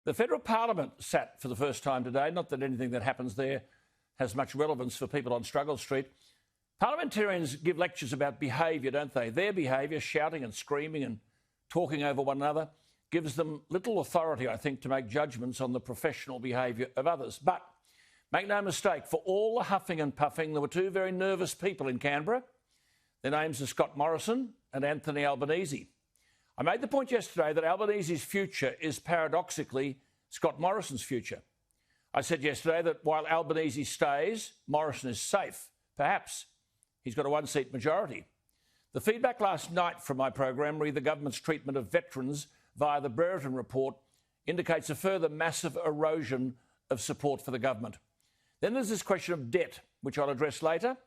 The federal parliament sat for the first time today. Not that anything that happens there has much relevance for people on Struggle Street. Parliamentarians give lectures about behaviour, don't they? Their behaviour, shouting and screaming and talking over one another, gives them little authority, I think, to make judgments on the professional behaviour of others. But make no mistake, for all the huffing and puffing, there were two very nervous people in Canberra. Their names are Scott Morrison and Anthony Albanese. I made the point yesterday that Albanese's future is paradoxically Scott Morrison's future. I said yesterday that while Albanese stays, Morrison is safe. Perhaps. He's got a one-seat majority. The feedback last night from my program, re the government's treatment of veterans via the Brereton report, indicates a further massive erosion of support for the government. Then there's this question of debt, which I'll address later,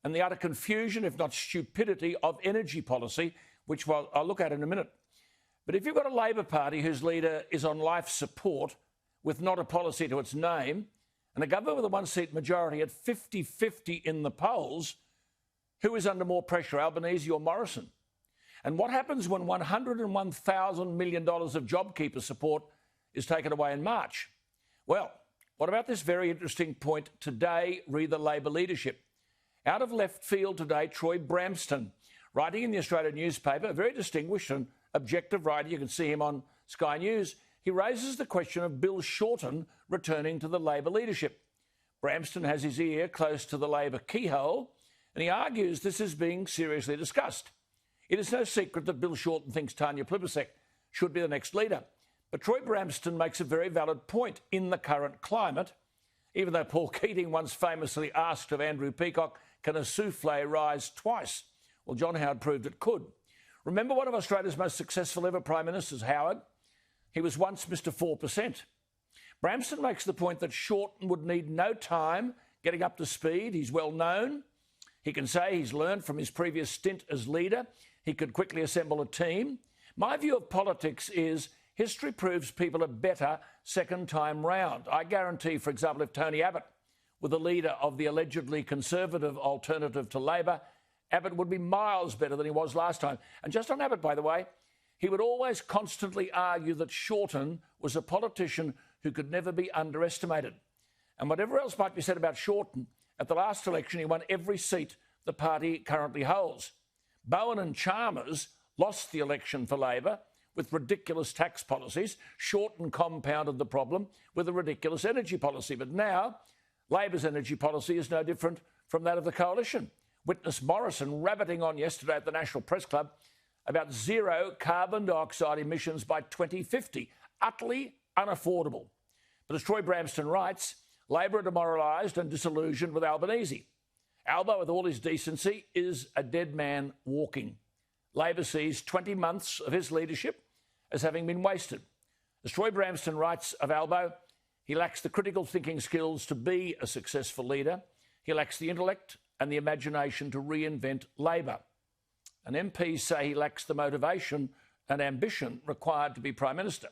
and the utter confusion, if not stupidity, of energy policy, which I'll look at in a minute. But if you've got a Labor Party whose leader is on life support with not a policy to its name, and a government with a one-seat majority at 50-50 in the polls, who is under more pressure, Albanese or Morrison? And what happens when $101,000 million of JobKeeper support is taken away in March? Well, what about this very interesting point today, re the Labor leadership? Out of left field today, Troy Bramston, writing in the Australian newspaper, a very distinguished and objective writer, you can see him on Sky News, he raises the question of Bill Shorten returning to the Labor leadership. Bramston has his ear close to the Labor keyhole, and he argues this is being seriously discussed. It is no secret that Bill Shorten thinks Tanya Plibersek should be the next leader. But Troy Bramston makes a very valid point in the current climate, even though Paul Keating once famously asked of Andrew Peacock, can a souffle rise twice? Well, John Howard proved it could. Remember one of Australia's most successful ever Prime Ministers, Howard? He was once Mr 4%. Bramston makes the point that Shorten would need no time getting up to speed. He's well known. He can say he's learned from his previous stint as leader. He could quickly assemble a team. My view of politics is history proves people are better second time round. I guarantee, for example, if Tony Abbott were the leader of the allegedly conservative alternative to Labor, Abbott would be miles better than he was last time. And just on Abbott, by the way, he would always constantly argue that Shorten was a politician who could never be underestimated. And whatever else might be said about Shorten, at the last election he won every seat the party currently holds. Bowen and Chalmers lost the election for Labor with ridiculous tax policies. Shorten compounded the problem with a ridiculous energy policy. But now, Labor's energy policy is no different from that of the coalition. Witness Morrison rabbiting on yesterday at the National Press Club about zero carbon dioxide emissions by 2050. Utterly unaffordable. But as Troy Bramston writes, Labor are demoralised and disillusioned with Albanese. Albo, with all his decency, is a dead man walking. Labor sees 20 months of his leadership as having been wasted. As Troy Bramston writes of Albo, he lacks the critical thinking skills to be a successful leader. He lacks the intellect and the imagination to reinvent Labor. And MPs say he lacks the motivation and ambition required to be Prime Minister.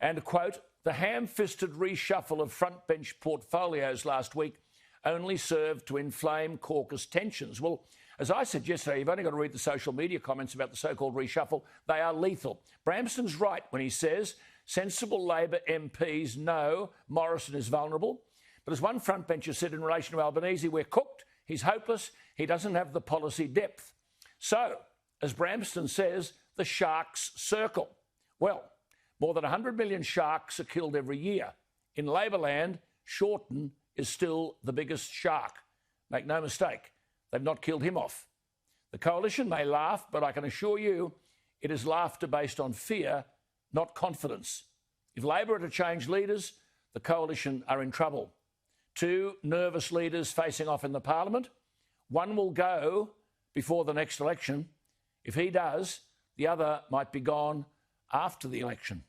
And, quote, the ham-fisted reshuffle of front-bench portfolios last week only served to inflame caucus tensions. Well, as I said yesterday, you've only got to read the social media comments about the so-called reshuffle. They are lethal. Bramston's right when he says sensible Labor MPs know Morrison is vulnerable. But as one frontbencher said in relation to Albanese, we're cooked, he's hopeless, he doesn't have the policy depth. So, as Bramston says, the sharks circle. Well, more than 100 million sharks are killed every year. In Labor land, Shorten is still the biggest shark. Make no mistake, they've not killed him off. The coalition may laugh, but I can assure you it is laughter based on fear, not confidence. If Labor are to change leaders, the coalition are in trouble. Two nervous leaders facing off in the parliament. One will go before the next election. If he does, the other might be gone after the election.